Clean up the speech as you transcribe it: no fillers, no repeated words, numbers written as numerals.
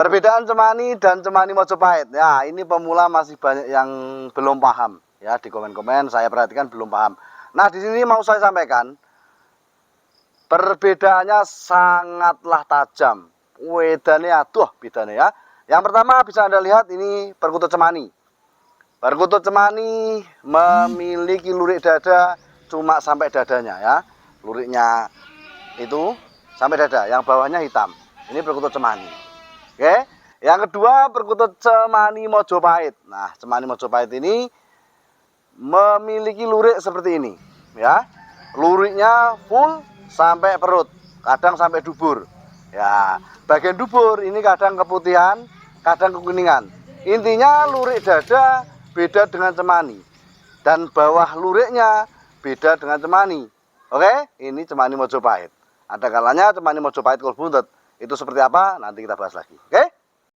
Perbedaan cemani dan cemani Mojopahit. Ya, ini pemula masih banyak yang belum paham. Ya, di komen-komen saya perhatikan belum paham. Nah, di sini mau saya sampaikan, perbedaannya sangatlah tajam. Wedane aduh bedanya ya. Yang pertama bisa Anda lihat ini perkutut cemani. Perkutut cemani memiliki lurik dada cuma sampai dadanya ya. Luriknya itu sampai dada, yang bawahnya hitam. Ini perkutut cemani. Oke, yang kedua perkutut cemani Mojopahit. Nah, cemani Mojopahit ini memiliki lurik seperti ini, ya. Luriknya full sampai perut, kadang sampai dubur. Ya, bagian dubur ini kadang keputihan, kadang kekuningan. Intinya lurik dada beda dengan cemani, dan bawah luriknya beda dengan cemani. Oke, ini cemani Mojopahit. Ada kalanya cemani Mojopahit kalau buntut. Itu seperti apa? Nanti kita bahas lagi. Oke?